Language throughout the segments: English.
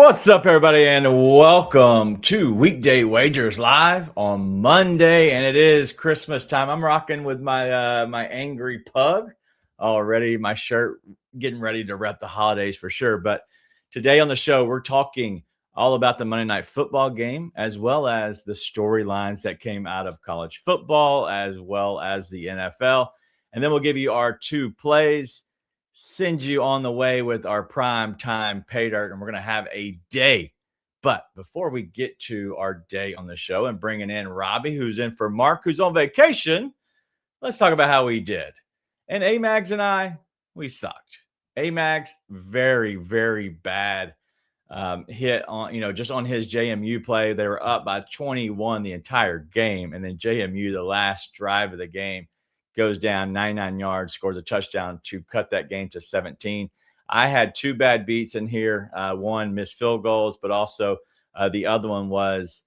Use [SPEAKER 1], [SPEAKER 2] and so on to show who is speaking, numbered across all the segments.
[SPEAKER 1] What's up, everybody, and welcome to Weekday Wagers Live on Monday, and it is Christmas time. I'm rocking with my angry pug already, my shirt, getting ready to rep the holidays for sure. But today on the show, we're talking all about the Monday Night Football game, as well as the storylines that came out of college football, as well as the NFL. And then we'll give you our two plays, send you on the way with our prime time pay dirt, and we're going to have a day. But before we get to our day on the show and bringing in Robbie, who's in for Mark, who's on vacation, let's talk about how we did. And Amags and I, we sucked. Amags, very, very bad hit on, just on his JMU play. They were up by 21 the entire game. And then JMU, the last drive of the game, goes down 99 yards, scores a touchdown to cut that game to 17. I had two bad beats in here. One, missed field goals, but also the other one was,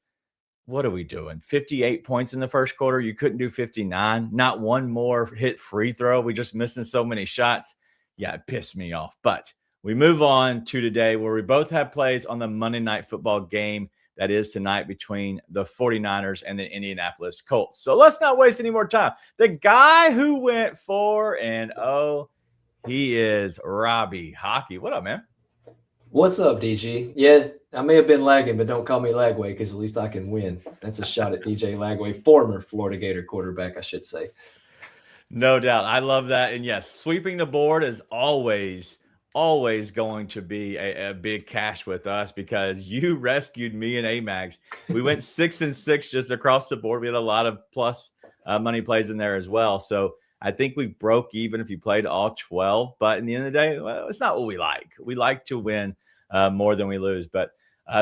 [SPEAKER 1] what are we doing? 58 points in the first quarter. You couldn't do 59. Not one more hit free throw. We just missing so many shots. Yeah, it pissed me off. But we move on to today, where we both have plays on the Monday Night Football game that is tonight between the 49ers and the Indianapolis Colts. So let's not waste any more time. The guy who went 4-0, he is Robbie Hockey. What up, man?
[SPEAKER 2] What's up, DG? Yeah, I may have been lagging, but don't call me Lagway, because at least I can win. That's a shot at DJ Lagway, former Florida Gator quarterback, I should say.
[SPEAKER 1] No doubt. I love that. And yes, sweeping the board is always going to be a big cash with us, because you rescued me and Amags. We went 6-6 just across the board. We had a lot of plus money plays in there as well. So I think we broke even if you played all 12. But in the end of the day, well, it's not what we like. We like to win more than we lose. But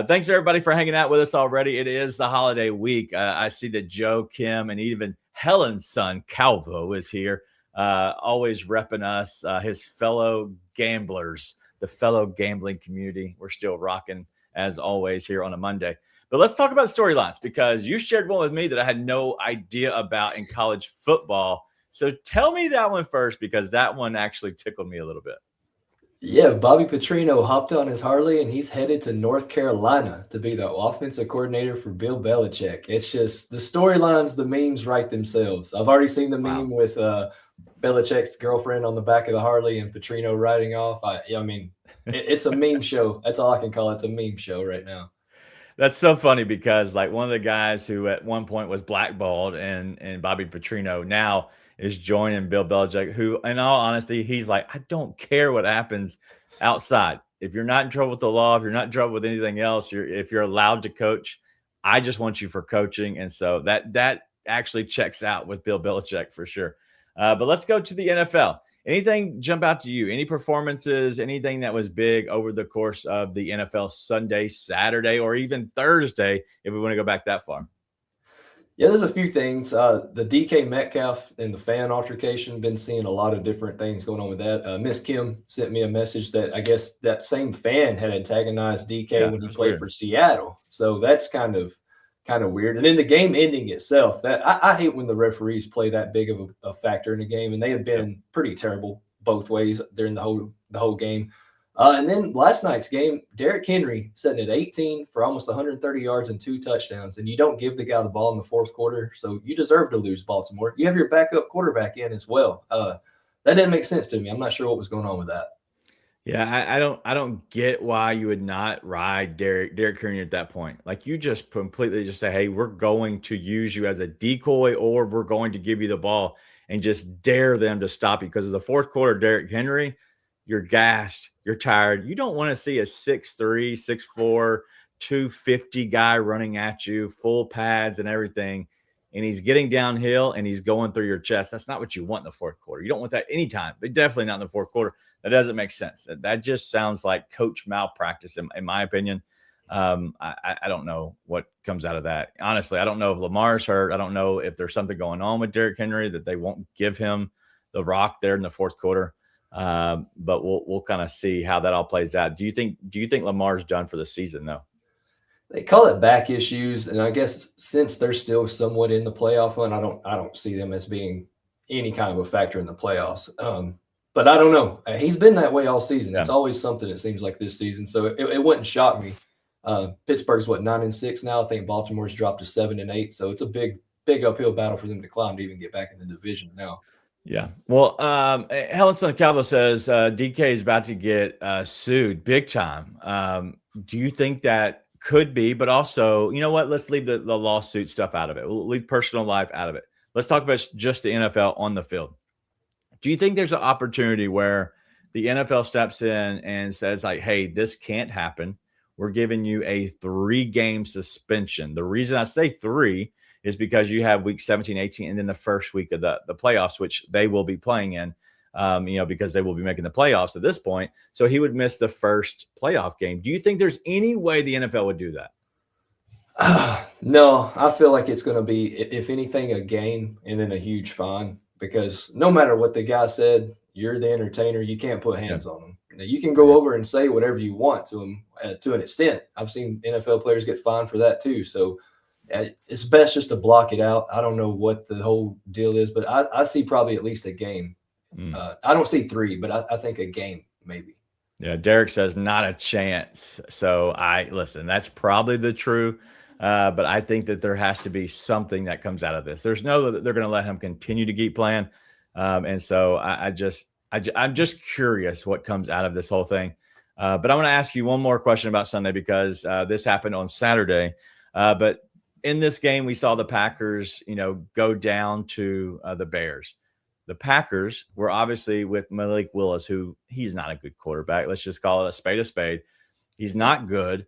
[SPEAKER 1] thanks to everybody for hanging out with us already. It is the holiday week. I see that Joe, Kim, and even Helen's son, Calvo, is here. Always repping us, his fellow gamblers, the fellow gambling community. We're still rocking as always here on a Monday. But let's talk about storylines, because you shared one with me that I had no idea about in college football. So tell me that one first, because that one actually tickled me a little bit.
[SPEAKER 2] Yeah, Bobby Petrino hopped on his Harley and he's headed to North Carolina to be the offensive coordinator for Bill Belichick. It's just the storylines, the memes write themselves. I've already seen the meme with Belichick's girlfriend on the back of the Harley and Petrino riding off. It's a meme show. That's all I can call it. It's a meme show right now.
[SPEAKER 1] That's so funny, because like one of the guys who at one point was blackballed and Bobby Petrino now is joining Bill Belichick, who, in all honesty, he's like, I don't care what happens outside. If you're not in trouble with the law, if you're not in trouble with anything else, if you're allowed to coach, I just want you for coaching. And so that actually checks out with Bill Belichick for sure. But let's go to the NFL. Anything jump out to you? Any performances, anything that was big over the course of the NFL Sunday, Saturday, or even Thursday, if we want to go back that far?
[SPEAKER 2] Yeah, there's a few things. The DK Metcalf and the fan altercation, been seeing a lot of different things going on with that. Miss Kim sent me a message that I guess that same fan had antagonized DK when he played for Seattle. So that's kind of weird. And then the game ending itself, that I hate when the referees play that big of a factor in the game, and they have been pretty terrible both ways during the whole game. And then last night's game, Derrick Henry sitting at 18 for almost 130 yards and 2 touchdowns, and you don't give the guy the ball in the fourth quarter, so you deserve to lose, Baltimore. You have your backup quarterback in as well. That didn't make sense to me. I'm not sure what was going on with that.
[SPEAKER 1] Yeah, I don't get why you would not ride Derrick Henry at that point. Like, you just completely just say, hey, we're going to use you as a decoy, or we're going to give you the ball, and just dare them to stop you. Because of the fourth quarter, Derrick Henry, you're gassed, you're tired. You don't want to see a 6'3", 6'4", 250 guy running at you, full pads and everything, and he's getting downhill and he's going through your chest. That's not what you want in the fourth quarter. You don't want that anytime, but definitely not in the fourth quarter. That doesn't make sense. That just sounds like coach malpractice, in my opinion. I don't know what comes out of that. Honestly, I don't know if Lamar's hurt. I don't know if there's something going on with Derrick Henry that they won't give him the rock there in the fourth quarter. But we'll kind of see how that all plays out. Do you think Lamar's done for the season, though?
[SPEAKER 2] They call it back issues, and I guess since they're still somewhat in the playoff run, I don't see them as being any kind of a factor in the playoffs. But I don't know. He's been that way all season.
[SPEAKER 1] Yeah.
[SPEAKER 2] It's always something, it seems like, this season. So it wouldn't shock me. Pittsburgh's 9-6 now. I think Baltimore's dropped to 7-8. So it's a big uphill battle for them to climb to even get back in the division now.
[SPEAKER 1] Yeah. Well, Helen Son Calvo says DK is about to get sued big time. Do you think that could be? But also, you know what? Let's leave the lawsuit stuff out of it. We'll leave personal life out of it. Let's talk about just the NFL on the field. Do you think there's an opportunity where the NFL steps in and says, like, hey, this can't happen? We're giving you a 3-game suspension. The reason I say 3 is because you have week 17, 18, and then the first week of the playoffs, which they will be playing in, because they will be making the playoffs at this point. So he would miss the first playoff game. Do you think there's any way the NFL would do that?
[SPEAKER 2] No, I feel like it's going to be, if anything, a game and then a huge fine, because no matter what the guy said, you're the entertainer. You can't put hands on him. Now, you can go over and say whatever you want to him to an extent. I've seen NFL players get fined for that too. So it's best just to block it out. I don't know what the whole deal is, but I see probably at least a game. I don't see 3, but I think a game maybe.
[SPEAKER 1] Yeah, Derek says not a chance. So listen, that's probably the truth. But I think that there has to be something that comes out of this. There's no that they're going to let him continue to keep playing. And so I'm just curious what comes out of this whole thing. But I want to ask you one more question about Sunday, because this happened on Saturday. But in this game, we saw the Packers, go down to the Bears. The Packers were obviously with Malik Willis, who he's not a good quarterback. Let's just call it a spade a spade. He's not good.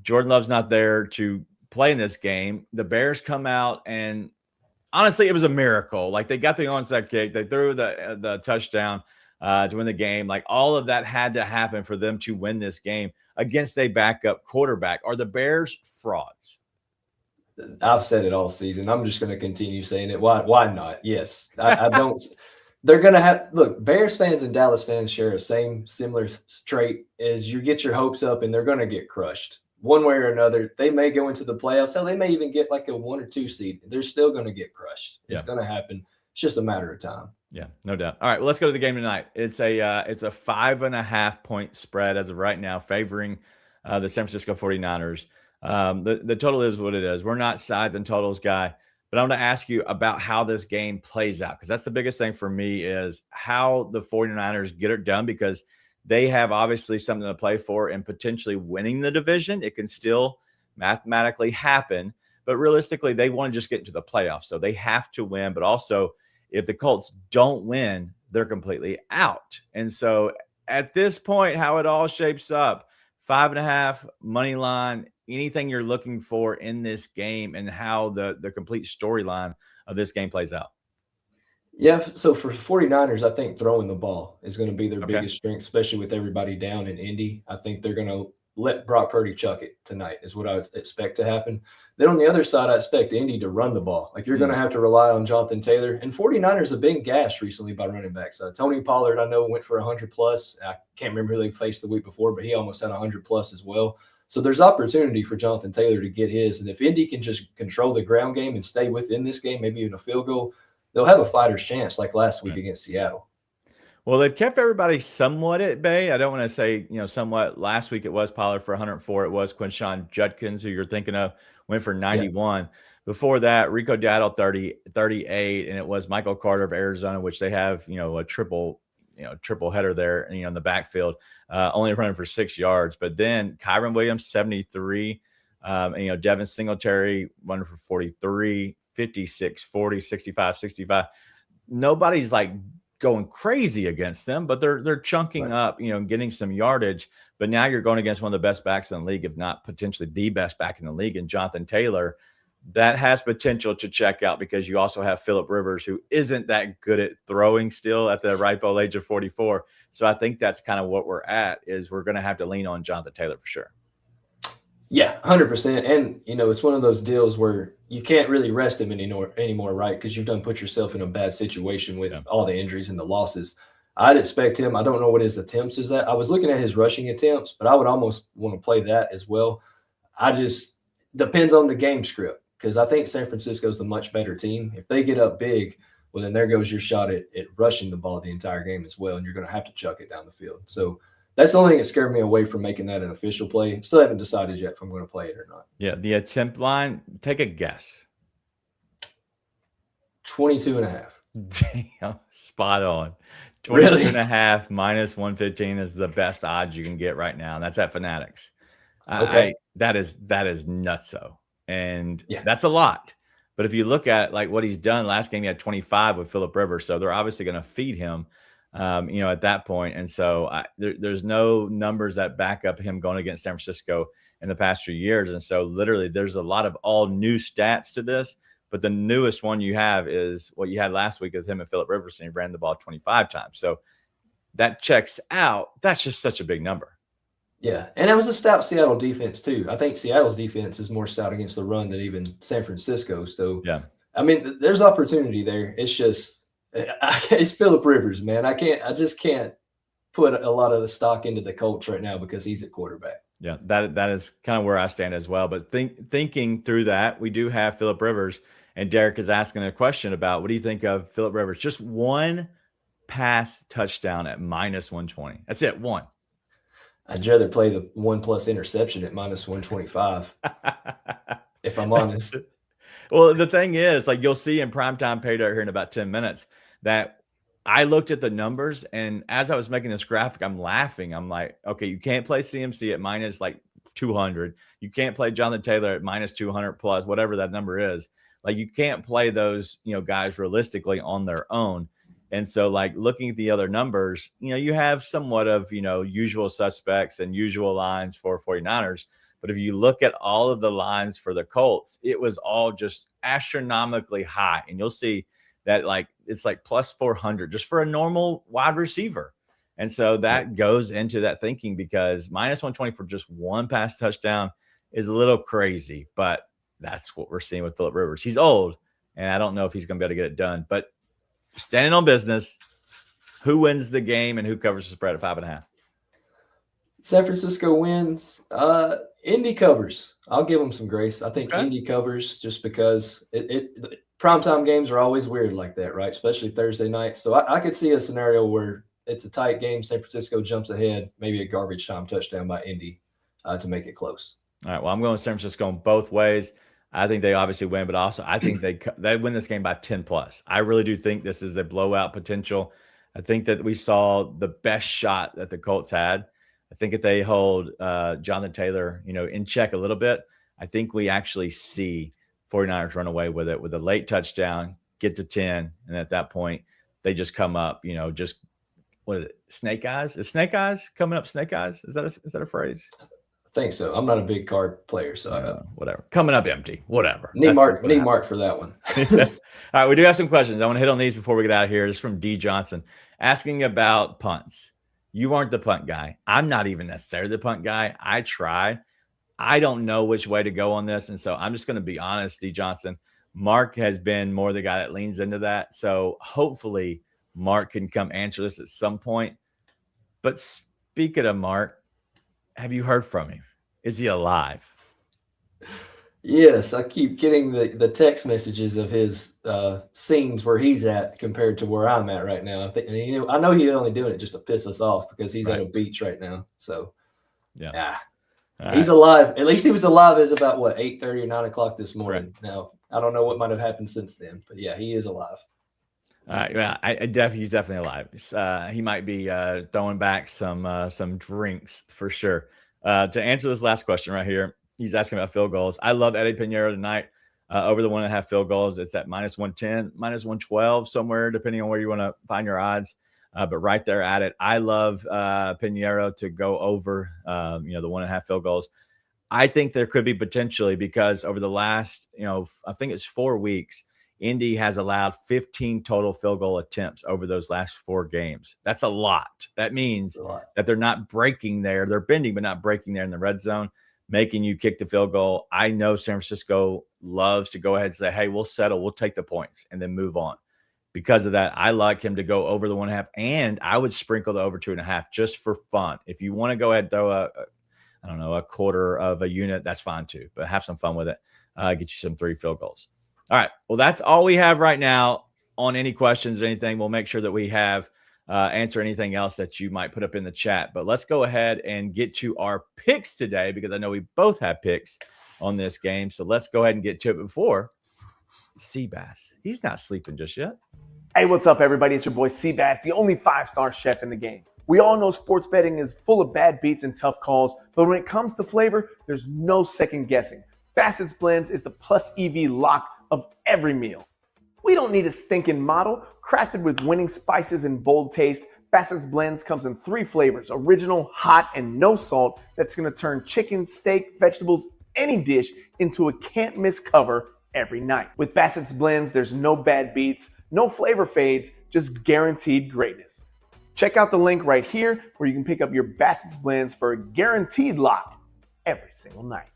[SPEAKER 1] Jordan Love's not there to play in this game. The Bears come out, and honestly, it was a miracle. Like, they got the onside kick. They threw the touchdown to win the game. Like, all of that had to happen for them to win this game against a backup quarterback. Are the Bears frauds?
[SPEAKER 2] I've said it all season. I'm just going to continue saying it. Why not? Yes. I don't. They're going to have – look, Bears fans and Dallas fans share a similar trait, is you get your hopes up and they're going to get crushed. One way or another, they may go into the playoffs. Hell, they may even get like a 1 or 2 seed. They're still going to get crushed. It's going to happen. It's just a matter of time.
[SPEAKER 1] Yeah, no doubt. All right, well, let's go to the game tonight. It's a 5.5 point spread as of right now, favoring the San Francisco 49ers. The total is what it is. We're not sides and totals guy, but I'm going to ask you about how this game plays out, because that's the biggest thing for me, is how the 49ers get it done, because they have obviously something to play for and potentially winning the division. It can still mathematically happen, but realistically, they want to just get into the playoffs. So they have to win, but also if the Colts don't win, they're completely out. And so at this point, how it all shapes up, 5.5 money line, anything you're looking for in this game, and how the complete storyline of this game plays out.
[SPEAKER 2] Yeah, so for 49ers, I think throwing the ball is going to be their biggest strength, especially with everybody down in Indy. I think they're going to let Brock Purdy chuck it tonight is what I would expect to happen. Then on the other side, I expect Indy to run the ball. Like, you're going to have to rely on Jonathan Taylor. And 49ers have been gashed recently by running backs. Tony Pollard, I know, went for 100+. I can't remember who they faced the week before, but he almost had 100+ as well. So there's opportunity for Jonathan Taylor to get his. And if Indy can just control the ground game and stay within this game, maybe even a field goal, they'll have a fighter's chance like last week against Seattle.
[SPEAKER 1] Well, they've kept everybody somewhat at bay. I don't want to say, somewhat. Last week it was Pollard for 104. It was Quinshon Judkins, who you're thinking of, went for 91. Yeah. Before that, Rico Dowdle 38, and it was Michael Carter of Arizona, which they have, a triple header there, in the backfield, only running for 6 yards. But then Kyron Williams 73, Devin Singletary running for 43, 56, 40, 65, 65. Nobody's like going crazy against them, but they're chunking up, getting some yardage. But now you're going against one of the best backs in the league, if not potentially the best back in the league, and Jonathan Taylor. That has potential to check out, because you also have Phillip Rivers, who isn't that good at throwing still at the ripe old age of 44. So I think that's kind of what we're at, is we're going to have to lean on Jonathan Taylor for sure.
[SPEAKER 2] Yeah, 100%. And, it's one of those deals where you can't really rest him anymore, right? Because you've put yourself in a bad situation with all the injuries and the losses. I'd expect him. I don't know what his attempts is at. I was looking at his rushing attempts, but I would almost want to play that as well. Depends on the game script, because I think San Francisco is the much better team. If they get up big, well, then there goes your shot at rushing the ball the entire game as well, and you're going to have to chuck it down the field. So that's the only thing that scared me away from making that an official play. Still haven't decided yet if I'm going to play it or not.
[SPEAKER 1] Yeah, the attempt line, take a guess.
[SPEAKER 2] 22.5.
[SPEAKER 1] Damn, spot on. 22
[SPEAKER 2] Really?
[SPEAKER 1] and a half minus 115 is the best odds you can get right now. And that's at Fanatics.
[SPEAKER 2] Okay.
[SPEAKER 1] That is nutso. And
[SPEAKER 2] Yeah.
[SPEAKER 1] that's a lot. But if you look at like what he's done last game, he had 25 with Phillip Rivers. So they're obviously going to feed him, at that point. And so there's no numbers that back up him going against San Francisco in the past few years. And so literally there's a lot of all new stats to this. But the newest one you have is what you had last week with him and Phillip Rivers, and he ran the ball 25 times. So that checks out. That's just such a big number.
[SPEAKER 2] Yeah, and it was a stout Seattle defense too. I think Seattle's defense is more stout against the run than even San Francisco. So,
[SPEAKER 1] yeah,
[SPEAKER 2] I mean, there's opportunity there. It's just it's Phillip Rivers, man. I just can't put a lot of the stock into the Colts right now because he's at quarterback.
[SPEAKER 1] Yeah, that is kind of where I stand as well. But thinking through that, we do have Phillip Rivers, and Derek is asking a question about what do you think of Phillip Rivers? Just one pass touchdown at minus 120. That's it, one.
[SPEAKER 2] I'd rather play the 1+ interception at minus 125, if I'm honest.
[SPEAKER 1] Well, the thing is, like you'll see in primetime payday here in about 10 minutes that I looked at the numbers, and as I was making this graphic, I'm laughing. I'm like, okay, you can't play CMC at minus like 200. You can't play Jonathan Taylor at minus 200 plus, whatever that number is. Like you can't play those, guys realistically on their own. And so like looking at the other numbers, you have somewhat of, usual suspects and usual lines for 49ers. But if you look at all of the lines for the Colts, it was all just astronomically high. And you'll see that like it's like plus 400 just for a normal wide receiver. And so that goes into that thinking because minus 120 for just one pass touchdown is a little crazy. But that's what we're seeing with Phillip Rivers. He's old, and I don't know if he's going to be able to get it done. But standing on business, who wins the game and who covers the spread at 5.5?
[SPEAKER 2] San Francisco wins. Indy covers. I'll give them some grace. I think Indy covers just because primetime games are always weird like that, right? Especially Thursday night. So I could see a scenario where it's a tight game. San Francisco jumps ahead, maybe a garbage time touchdown by Indy to make it close.
[SPEAKER 1] All right. Well, I'm going with San Francisco in both ways. I think they obviously win, but also I think they win this game by 10 plus. I really do think this is a blowout potential. I think that we saw the best shot that the Colts had. I think if they hold Jonathan Taylor, in check a little bit, I think we actually see 49ers run away with it with a late touchdown, get to 10, and at that point they just come up, just what is it? Snake eyes? Is snake eyes coming up? Snake eyes? Is that a phrase?
[SPEAKER 2] I think so. I'm not a big card player, so
[SPEAKER 1] whatever. Coming up empty, whatever.
[SPEAKER 2] Knee mark for that one.
[SPEAKER 1] All right, we do have some questions. I want to hit on these before we get out of here. This is from D Johnson asking about punts. You aren't the punt guy. I'm not even necessarily the punt guy. I try. I don't know which way to go on this, and so I'm just going to be honest, D Johnson. Mark has been more the guy that leans into that, so hopefully Mark can come answer this at some point. But speaking of Mark, have you heard from him? Is he alive?
[SPEAKER 2] Yes, I keep getting the text messages of his scenes where he's at compared to where I'm at right now. I know he's only doing it just to piss us off because he's at a beach right now. So, he's alive. At least he was alive as about 8:30 or 9 o'clock this morning. Right. Now I don't know what might have happened since then, but yeah, he is alive.
[SPEAKER 1] All right, yeah, he's definitely alive. He might be throwing back some drinks for sure. To answer this last question right here, he's asking about field goals. I love Eddie Pinheiro tonight over the 1.5 field goals. It's at minus 110, minus 112 somewhere, depending on where you want to find your odds. But right there at it, I love Pinheiro to go over the 1.5 field goals. I think there could be potentially because over the last I think it's 4 weeks. Indy has allowed 15 total field goal attempts over those last 4 games. That's a lot. That means that they're not breaking there. They're bending, but not breaking there in the red zone, making you kick the field goal. I know San Francisco loves to go ahead and say, hey, we'll settle. We'll take the points and then move on. Because of that, I like him to go over the 1.5, and I would sprinkle the over 2.5 just for fun. If you want to go ahead and throw a quarter of a unit, that's fine too, but have some fun with it. Get you some 3 field goals. All right. Well, that's all we have right now. on any questions or anything. We'll make sure that we have answer anything else that you might put up in the chat. But let's go ahead and get to our picks today, because I know we both have picks on this game. So let's go ahead and get to it. Before Seabass, he's not sleeping just yet.
[SPEAKER 3] Hey, what's up, everybody? It's your boy Seabass, the only 5-star chef in the game. We all know sports betting is full of bad beats and tough calls, but when it comes to flavor, there's no second guessing. Bassett's Blends is the plus EV lock of every meal. We don't need a stinking model. Crafted with winning spices and bold taste, Bassett's Blends comes in 3 flavors: original, hot, and no salt. That's going to turn chicken, steak, vegetables, any dish into a can't miss cover every night. With Bassett's Blends, there's no bad beats, no flavor fades, just guaranteed greatness. Check out the link right here where you can pick up your Bassett's Blends for a guaranteed lock every single night.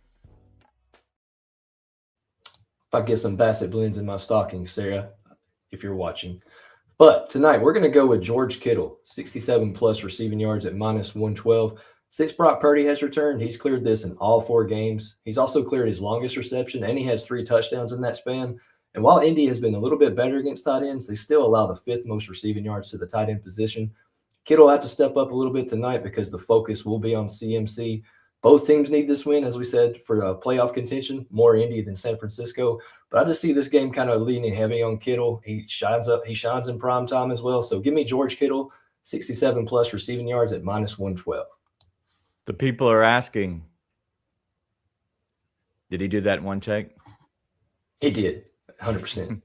[SPEAKER 2] If I get some Bassett Blends in my stocking, Sarah, if you're watching. But tonight we're going to go with George Kittle, 67 plus receiving yards at -112. Since Brock Purdy has returned, he's cleared this in all 4 games. He's also cleared his longest reception, and he has 3 touchdowns in that span. And while Indy has been a little bit better against tight ends, they still allow the 5th most receiving yards to the tight end position. Kittle will have to step up a little bit tonight because the focus will be on CMC. Both teams need this win, as we said, for playoff contention, more Indy than San Francisco. But I just see this game kind of leaning heavy on Kittle. He shines in prime time as well. So give me George Kittle, 67 plus receiving yards at -112.
[SPEAKER 1] The people are asking, did he do that in one take?
[SPEAKER 2] He did, 100%.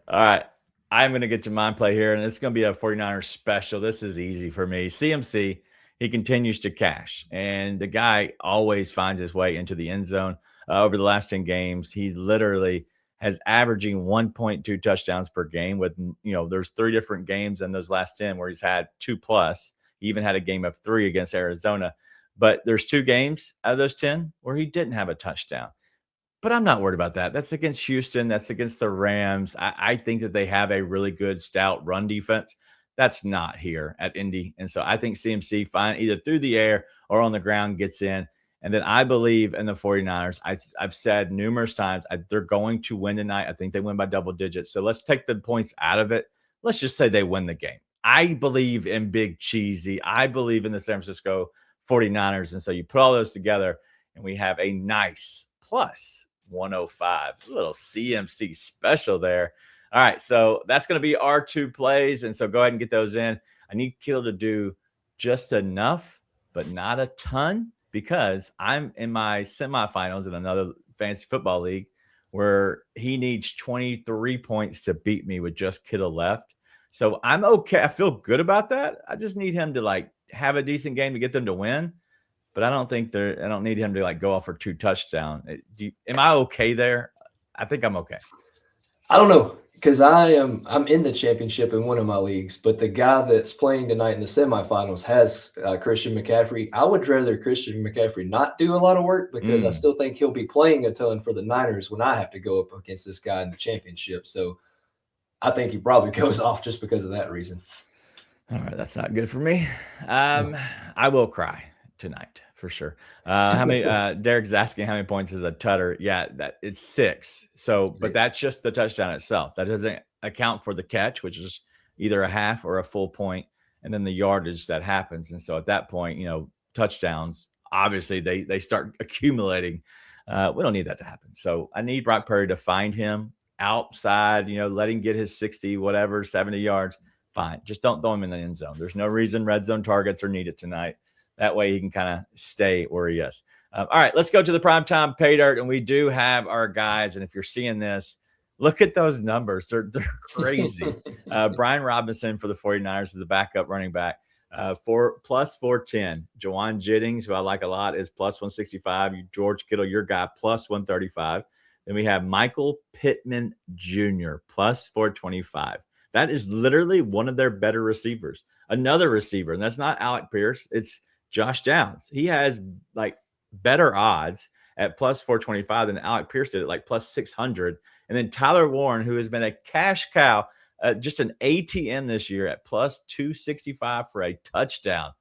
[SPEAKER 1] All right. I'm going to get to mind play here, and it's going to be a 49ers special. This is easy for me. CMC, he continues to cash, and the guy always finds his way into the end zone. Over the last 10 games, he literally has averaging 1.2 touchdowns per game with, there's 3 different games in those last 10 where he's had 2+. He even had a game of 3 against Arizona, but there's 2 games out of those 10 where he didn't have a touchdown. But I'm not worried about that. That's against Houston. That's against the Rams. I think that they have a really good, stout run defense. That's not here at Indy. And so I think CMC either through the air or on the ground gets in. And then I believe in the 49ers. I've said numerous times they're going to win tonight. I think they win by double digits. So let's take the points out of it. Let's just say they win the game. I believe in Big Cheesy. I believe in the San Francisco 49ers. And so you put all those together, and we have a nice plus 105. A little CMC special there. All right, so that's going to be our 2 plays, and so go ahead and get those in. I need Kittle to do just enough, but not a ton, because I'm in my semifinals in another fantasy football league where he needs 23 points to beat me with just Kittle left. So I'm okay. I feel good about that. I just need him to have a decent game to get them to win. But I don't need him to go off for 2 touchdowns. Am I okay there? I think I'm okay.
[SPEAKER 2] I don't know, because I'm in the championship in one of my leagues, but the guy that's playing tonight in the semifinals has Christian McCaffrey. I would rather Christian McCaffrey not do a lot of work, because I still think he'll be playing a ton for the Niners when I have to go up against this guy in the championship. So I think he probably goes off just because of that reason.
[SPEAKER 1] All right, that's not good for me. I will cry tonight for sure. How many? Derek's asking how many points is a tutter. Yeah, that it's 6. So, 6. But that's just the touchdown itself. That doesn't account for the catch, which is either a half or a full point, and then the yardage that happens. And so at that point, touchdowns obviously they start accumulating. We don't need that to happen. So I need Brock Purdy to find him outside. Let him get his 60, whatever, 70 yards. Fine. Just don't throw him in the end zone. There's no reason red zone targets are needed tonight. That way he can kind of stay where he is. All right, let's go to the primetime pay dirt. And we do have our guys. And if you're seeing this, look at those numbers. They're crazy. Brian Robinson for the 49ers is a backup running back. Plus 410. Jawan Jennings, who I like a lot, is plus 165. George Kittle, your guy, plus 135. Then we have Michael Pittman Jr., plus 425. That is literally one of their better receivers. Another receiver, and that's not Alec Pierce. It's Josh Downs. He has better odds at plus 425 than Alec Pierce did at plus 600. And then Tyler Warren, who has been a cash cow, just an ATM this year at plus 265 for a touchdown.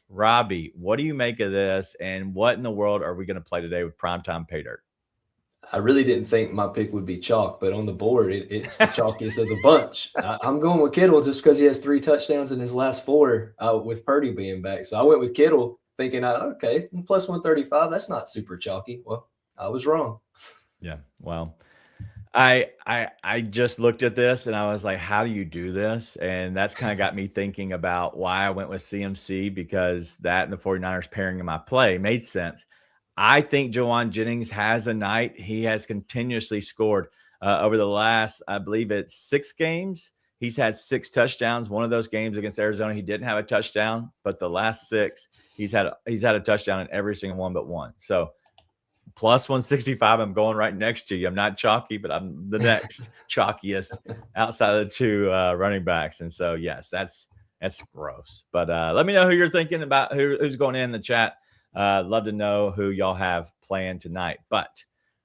[SPEAKER 1] Robbie, what do you make of this? And what in the world are we going to play today with primetime pay dirt?
[SPEAKER 2] I really didn't think my pick would be chalk, but on the board, it's the chalkiest of the bunch. I'm going with Kittle just because he has 3 touchdowns in his last 4 with Purdy being back. So I went with Kittle thinking, okay, plus 135, that's not super chalky. Well, I was wrong.
[SPEAKER 1] Yeah, well, I just looked at this and I was like, how do you do this? And that's kind of got me thinking about why I went with CMC, because that and the 49ers pairing in my play made sense. I think Jawan Jennings has a night. He has continuously scored over the last, I believe it's 6 games. He's had 6 touchdowns. One of those games against Arizona, he didn't have a touchdown, but the last 6, he's had a touchdown in every single one but one. So plus 165, I'm going right next to you. I'm not chalky, but I'm the next chalkiest outside of the 2 running backs. And so, yes, that's gross. But let me know who you're thinking about, who's going in the chat. Love to know who y'all have planned tonight. But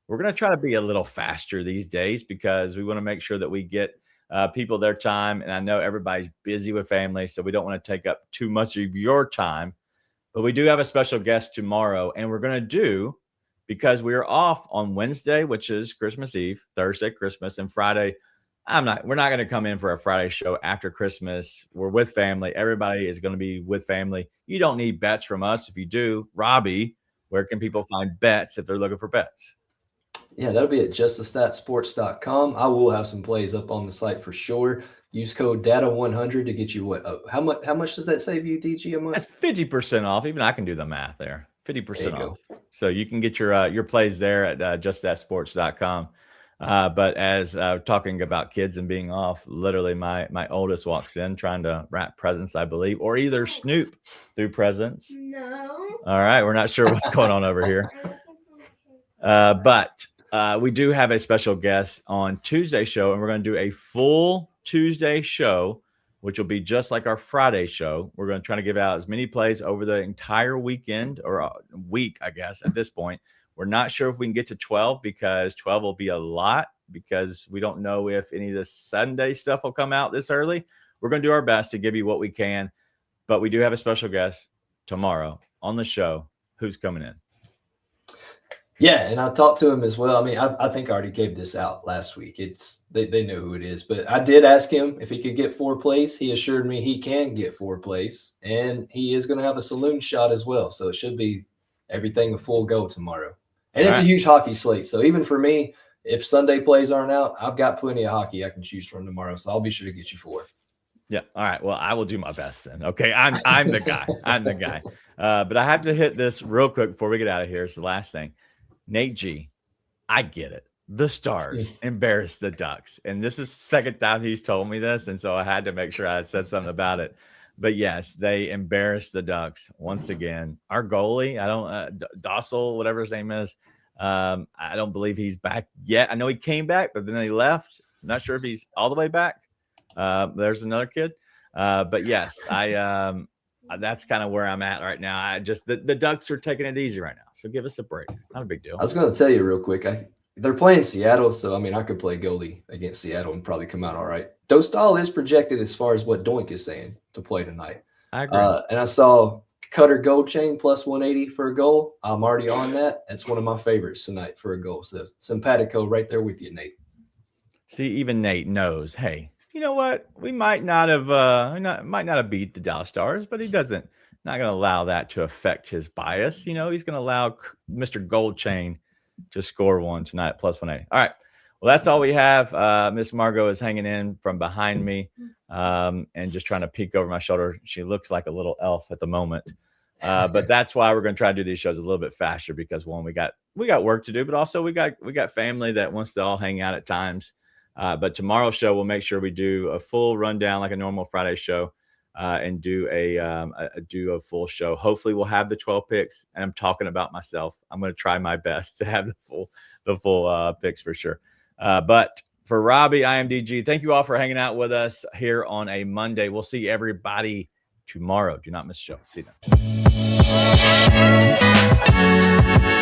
[SPEAKER 1] we're going to try to be a little faster these days because we want to make sure that we get people their time. And I know everybody's busy with family, so we don't want to take up too much of your time. But we do have a special guest tomorrow, and we're going to do, because we are off on Wednesday, which is Christmas Eve, Thursday, Christmas, and Friday. We're not going to come in for a Friday show after Christmas. We're with family. Everybody is going to be with family. You don't need bets from us. If you do, Robbie, where can people find bets if they're looking for bets?
[SPEAKER 2] Yeah, that'll be at justthestatsports.com. I will have some plays up on the site for sure. Use code DATA100 to get you what? How much does that save you, DG, a month?
[SPEAKER 1] That's 50% off. Even I can do the math there. 50% off. So you can get your plays there at justthatsports.com. But as talking about kids and being off, literally my oldest walks in trying to wrap presents, I believe, or either snoop through presents.
[SPEAKER 4] No.
[SPEAKER 1] All right. We're not sure what's going on over here. But we do have a special guest on Tuesday show, and we're going to do a full Tuesday show, which will be just like our Friday show. We're going to try to give out as many plays over the entire weekend or week, I guess, at this point. We're not sure if we can get to 12 because 12 will be a lot because we don't know if any of the Sunday stuff will come out this early. We're going to do our best to give you what we can, but we do have a special guest tomorrow on the show. Who's coming in?
[SPEAKER 2] Yeah, and I talked to him as well. I mean, I think I already gave this out last week. They know who it is, but I did ask him if he could get 4 plays. He assured me he can get 4 plays, and he is going to have a saloon shot as well. So it should be everything a full go tomorrow. And it's a huge hockey slate. So even for me, if Sunday plays aren't out, I've got plenty of hockey I can choose from tomorrow. So I'll be sure to get you 4.
[SPEAKER 1] Yeah. All right. Well, I will do my best then. Okay. I'm the guy. I'm the guy. But I have to hit this real quick before we get out of here. It's the last thing. Nate G, I get it. The Stars embarrassed the Ducks. And this is the second time he's told me this. And so I had to make sure I said something about it. But yes, they embarrassed the Ducks once again. Our goalie, Dossel, whatever his name is, I don't believe he's back yet. I know he came back, but then he left. I'm not sure if he's all the way back. There's another kid. But yes, that's kind of where I'm at right now. The Ducks are taking it easy right now. So give us a break. Not a big deal.
[SPEAKER 2] I was going to tell you real quick. They're playing Seattle, so I mean, I could play goalie against Seattle and probably come out all right. Dostal is projected as far as what Doink is saying to play tonight.
[SPEAKER 1] I agree.
[SPEAKER 2] And I saw Cutter Gold Chain plus 180 for a goal. I'm already on that. That's one of my favorites tonight for a goal. So simpatico right there with you, Nate.
[SPEAKER 1] See, even Nate knows, hey, you know what? We might not have beat the Dallas Stars, but he not going to allow that to affect his bias. You know, he's going to allow Mr. Gold Chain to score one tonight at plus 180. All right. Well, that's all we have. Miss Margot is hanging in from behind me and just trying to peek over my shoulder. She looks like a little elf at the moment. But that's why we're going to try to do these shows a little bit faster because one, we got work to do, but also we got family that wants to all hang out at times. But tomorrow's show, we'll make sure we do a full rundown like a normal Friday show and do a full show. Hopefully we'll have the 12 picks, and I'm talking about myself. I'm going to try my best to have the full picks for sure. But for Robbie, I am DG. Thank you all for hanging out with us here on a Monday. We'll see everybody tomorrow. Do not miss the show. See you then.